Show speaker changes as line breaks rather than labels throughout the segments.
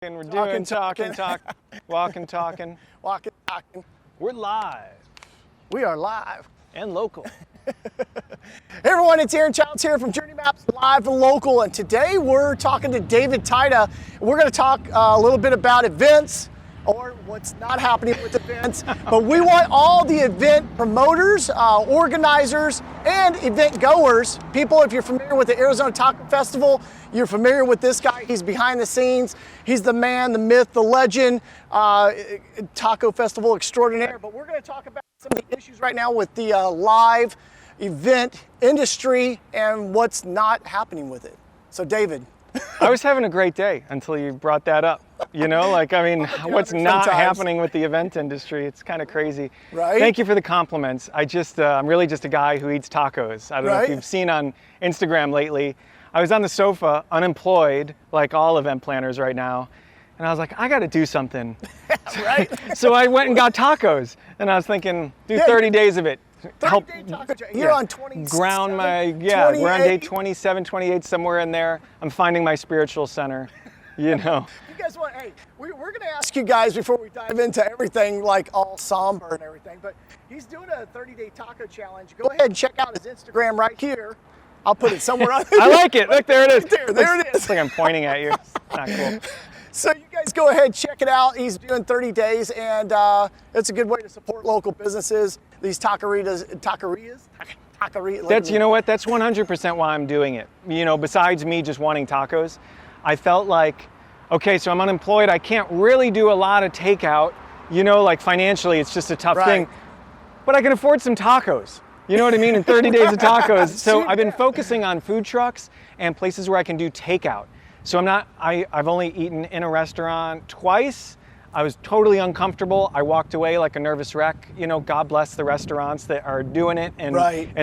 And we're doing talking, walking, talking.
Walking, talking.
We're live
We are live.
and local.
Hey everyone, it's Aaron Childs here from Journey Maps Live and Local, and today we're talking to David Tyda. We're going to talk a little bit about events, or what's not happening with events, but we want all the event promoters, organizers, and event goers. People, if you're familiar with the Arizona Taco Festival, you're familiar with this guy. He's behind the scenes. He's the man, the myth, the legend, Taco Festival extraordinaire. But we're going to talk about some of the issues right now with the live event industry and what's not happening with it. So David.
I was having a great day until you brought that up. You know, like, I mean, what's not happening with the event industry? It's kind of crazy.
Right.
Thank you for the compliments. I'm really just a guy who eats tacos. I don't know if you've seen on Instagram lately. I was on the sofa, unemployed, like all event planners right now. And I was like, I got to do something.
Right.
So I went and got tacos. And I was thinking, do 30 days of it.
30-day taco. You're on 20.
Ground my, we're on day 27, 28, somewhere in there. I'm finding my spiritual center, you know.
You guys want, hey, we're going to ask you guys before we dive into everything like all somber and everything, but he's doing a 30-day taco challenge. Go ahead and check out his Instagram right here. I'll put it somewhere on
I like it. Look, there it is.
There it is.
It's like I'm pointing at you. It's not cool.
So you guys go ahead, check it out. He's doing 30 days, and it's a good way to support local businesses. These taquerias.
That's, you know what, that's 100% why I'm doing it. You know, besides me just wanting tacos, I felt like, okay, so I'm unemployed. I can't really do a lot of takeout. You know, like financially, it's just a tough thing. But I can afford some tacos. You know what I mean? In 30 days of tacos. So I've been focusing on food trucks and places where I can do takeout. So I've only eaten in a restaurant twice. I was totally uncomfortable. I walked away like a nervous wreck. You know, God bless the restaurants that are doing it and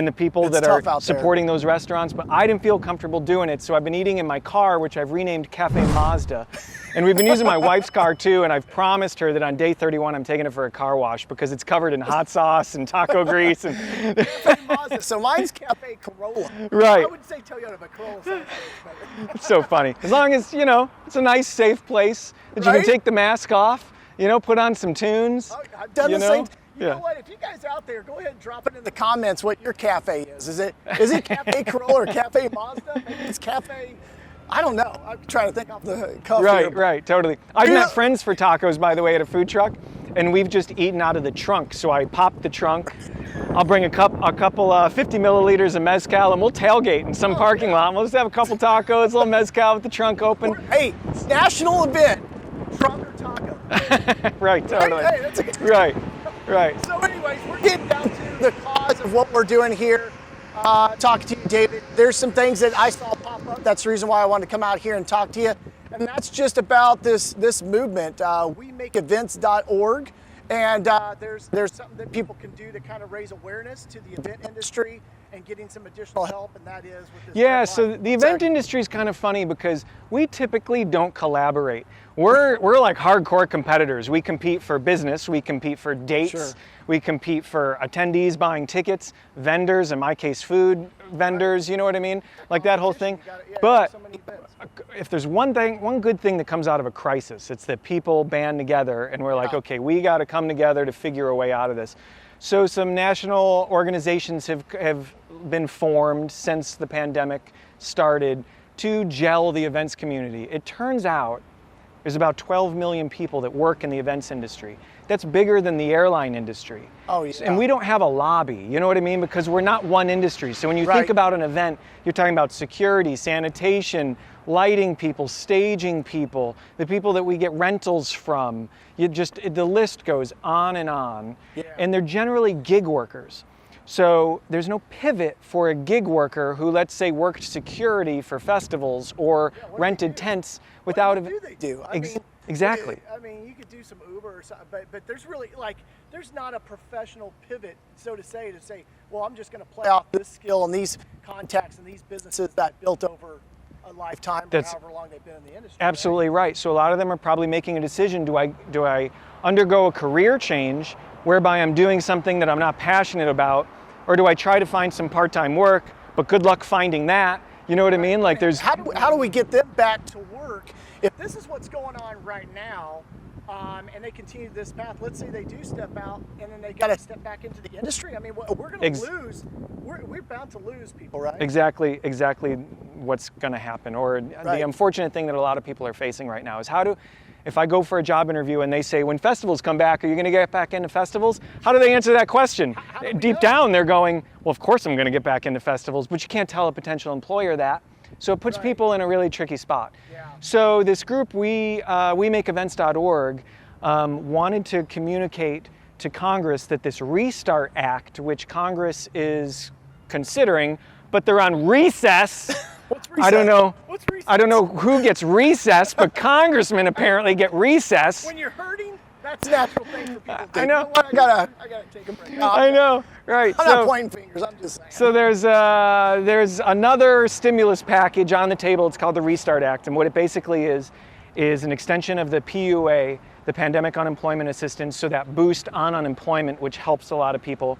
the people that are supporting those restaurants, but I didn't feel comfortable doing it. So I've been eating in my car, which I've renamed Cafe Mazda. And we've been using my wife's car too, and I've promised her that on day 31 I'm taking it for a car wash because it's covered in hot sauce and taco grease. And
Cafe Mazda. So mine's Cafe Corolla.
Right.
I wouldn't say Toyota, but Corolla sounds better.
It's so funny. As long as, you know, it's a nice, safe place that you can take the mask off, you know, put on some tunes.
Oh, I've done the same. You know what? If you guys out there, go ahead and drop it in the comments what your cafe is. Is it Cafe Corolla or Cafe Mazda? Maybe it's Cafe, I don't know. I'm trying to think off the cuff here.
Right, totally. I've met friends for tacos, by the way, at a food truck, and we've just eaten out of the trunk. So I pop the trunk. I'll bring a couple 50 milliliters of mezcal, and we'll tailgate in some parking lot. We'll just have a couple tacos, a little mezcal with the trunk open.
Hey, it's a national event. Trunk or taco.
Right, totally.
Hey, that's a good
Right.
So anyways, we're getting down to the cause of what we're doing here. Talking to you, David. There's some things that I saw pop up. That's the reason why I wanted to come out here and talk to you. And that's just about this movement. WeMakeEvents.org. And there's something that people can do to kind of raise awareness to the event industry and getting some additional help, and that is with this.
Yeah, so the event industry is kind of funny because we typically don't collaborate. We're like hardcore competitors. We compete for business, we compete for dates, we compete for attendees buying tickets, vendors, in my case food vendors, you know what I mean? Like that whole thing. But if there's one good thing that comes out of a crisis, it's that people band together and we're like, okay, we got to come together to figure a way out of this. So some national organizations have been formed since the pandemic started to gel the events community. It turns out there's about 12 million people that work in the events industry. That's bigger than the airline industry.
Oh, yeah.
And we don't have a lobby, you know what I mean? Because we're not one industry. So when you think about an event, you're talking about security, sanitation, lighting people, staging people, the people that we get rentals from. The list goes on and on. Yeah. And they're generally gig workers. So there's no pivot for a gig worker who, let's say, worked security for festivals or rented tents without a...
What do they do?
Exactly.
I mean, you could do some Uber or something, but there's really, there's not a professional pivot, so to say, well, I'm just going to play off this skill and these contacts and these businesses that built over a lifetime or however long they've been in the industry.
Absolutely right. So a lot of them are probably making a decision, do I undergo a career change whereby I'm doing something that I'm not passionate about, or do I try to find some part-time work, but good luck finding that, You know what I mean? Like there's
how do we get them back to work if this is what's going on right now, and they continue this path? Let's say they do step out and then they got to step back into the industry. I mean, we're going to lose. We're bound to lose people, right?
Exactly what's going to happen. Or the unfortunate thing that a lot of people are facing right now is if I go for a job interview and they say, when festivals come back, are you going to get back into festivals? How do they answer that question? Deep down, they're going, well, of course I'm going to get back into festivals, but you can't tell a potential employer that. So it puts people in a really tricky spot.
Yeah.
So this group, WeMakeEvents.org, wanted to communicate to Congress that this Restart Act, which Congress is considering, but they're on recess.
What's recess?
I don't know.
What's recess?
I don't know who gets recess, but congressmen apparently get recess.
When you're hurting, that's a natural thing for people to do.
I know.
You know what? I gotta take a break.
I know, right?
I'm not pointing fingers. I'm just saying.
So there's another stimulus package on the table. It's called the Restart Act, and what it basically is an extension of the PUA, the Pandemic Unemployment Assistance, so that boost on unemployment, which helps a lot of people,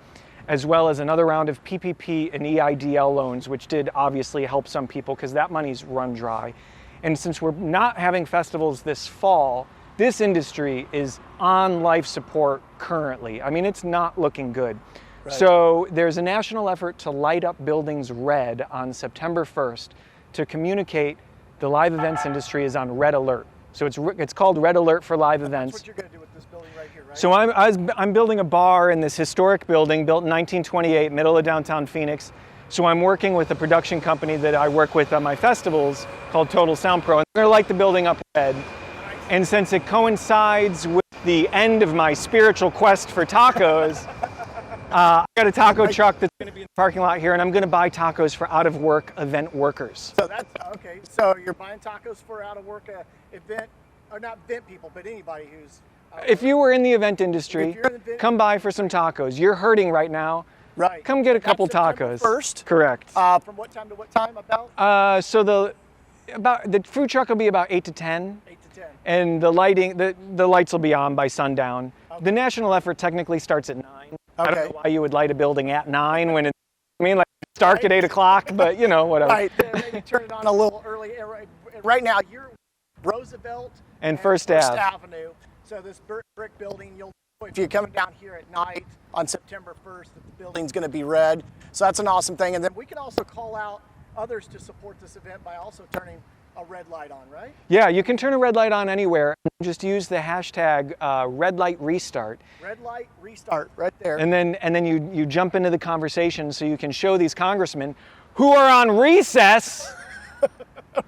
as well as another round of PPP and EIDL loans, which did obviously help some people because that money's run dry. And since we're not having festivals this fall, this industry is on life support currently. I mean, it's not looking good. Right. So there's a national effort to light up buildings red on September 1st to communicate the live events industry is on red alert. So it's called Red Alert for live events.
That's what you're going to do with this building right here, right?
So I'm building a bar in this historic building built in 1928, middle of downtown Phoenix. So I'm working with a production company that I work with on my festivals called Total Sound Pro, and they're going to light the building up red. And since it coincides with the end of my spiritual quest for tacos, I got a taco truck that's going to be in the parking lot here, and I'm going to buy tacos for out-of-work event workers.
So that's okay. So you're buying tacos for out-of-work event, or not event people, but anybody who's.
If you were in the event industry, come by for some tacos. You're hurting right now.
Right.
Come get a couple tacos.
First.
Correct.
From what time to what time about?
So the food truck will be about 8 to 10.
8 to 10.
And the lighting, the lights will be on by sundown. Okay. The national effort technically starts at 9. Okay. I don't know why you would light a building at 9 when it's, like it's dark at 8 o'clock, but whatever.
Right, maybe turn it on a little early. Right now, you're Roosevelt and First Avenue. So this brick building, if you're coming down here at night on September 1st, the building's going to be red. So that's an awesome thing. And then we can also call out others to support this event by also turning a red light on, right?
Yeah, you can turn a red light on anywhere. Just use the hashtag #RedLightRestart.
Red light restart, right there.
And then you jump into the conversation so you can show these congressmen who are on recess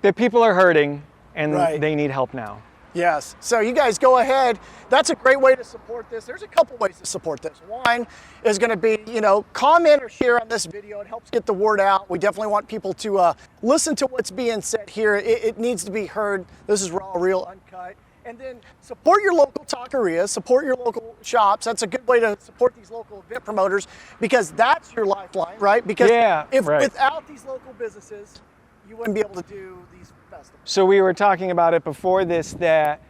that people are hurting and they need help now.
Yes. So you guys go ahead. That's a great way to support this. There's a couple ways to support this. One is going to be, comment or share on this video. It helps get the word out. We definitely want people to listen to what's being said here. It needs to be heard. This is raw, real, uncut. And then support your local taquerias, support your local shops. That's a good way to support these local event promoters because that's your lifeline, right? Because without these local businesses, you wouldn't be able to do these festivals.
So we were talking about it before this, that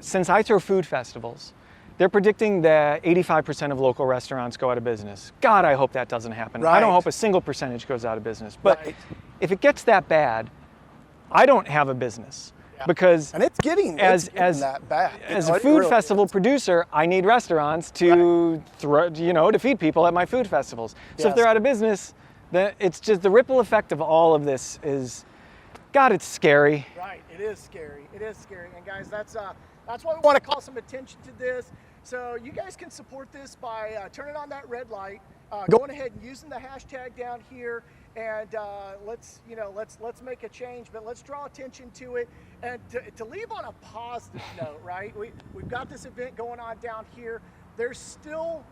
since I throw food festivals, they're predicting that 85% of local restaurants go out of business. God, I hope that doesn't happen.
Right.
I don't hope a single percentage goes out of business. But if it gets that bad, I don't have a business. Yeah. Because
and it's getting that bad.
As a food festival producer, I need restaurants to to feed people at my food festivals. So if they're out of business, it's just the ripple effect of all of this is, God, it's scary.
Right, it is scary. It is scary. And guys, that's why we want to call some attention to this. So you guys can support this by turning on that red light, going ahead and using the hashtag down here, and let's make a change. But let's draw attention to it, and to leave on a positive note, right? We've got this event going on down here. There's still,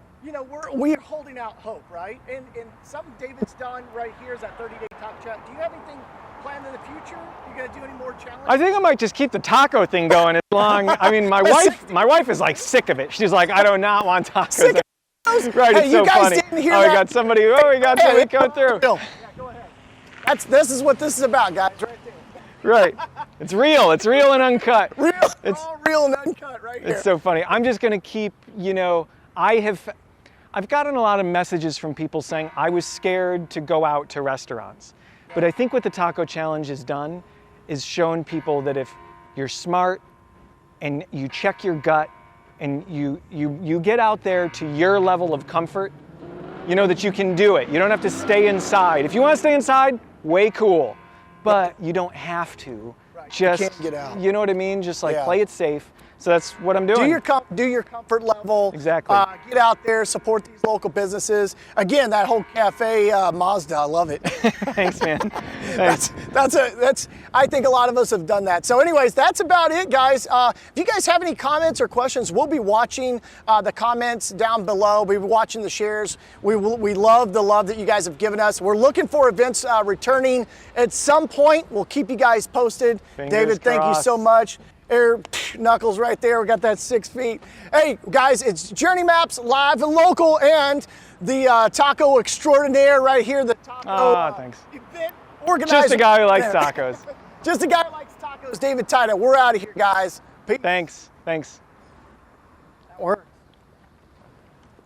we're holding out hope, right? And something David's done right here is that 30-day talk chat. Do you have anything planned in the future? You gonna do any more challenges?
I think I might just keep the taco thing going as long. I mean, my wife is like sick of it. She's like, I do not want tacos.
Sick of those?
Right,
hey,
it's so funny.
Didn't hear that?
We got somebody coming through.
Yeah, go ahead. This is what this is about, guys, right there.
Right. It's real and uncut.
It's all real and uncut right here.
It's so funny. I'm just gonna keep, I've gotten a lot of messages from people saying I was scared to go out to restaurants But I think what the Taco Challenge has done is shown people that if you're smart and you check your gut and you get out there to your level of comfort, you know that you can do it. You don't have to stay inside. If you want to stay inside, way cool. But you don't have to.
Right.
Just,
you can't get out.
You know what I mean? Just like play it safe. So that's what I'm doing.
Do your comfort level.
Exactly.
Get out there, support these local businesses. Again, that whole cafe Mazda, I love it.
Thanks, man. Thanks.
I think a lot of us have done that. So anyways, that's about it, guys. If you guys have any comments or questions, we'll be watching the comments down below. We'll be watching the shares. We love the love that you guys have given us. We're looking for events returning at some point. We'll keep you guys posted.
Fingers
David, thank you
crossed.
so much. There, Knuckles right there. We got that 6 feet. Hey, guys, it's Journey Maps live and local, and the taco extraordinaire right here. The taco
thanks.
event organizer.
Just a guy who likes tacos.
Just a guy who likes tacos. David Tyda. We're out of here, guys. Peace.
Thanks.
That worked.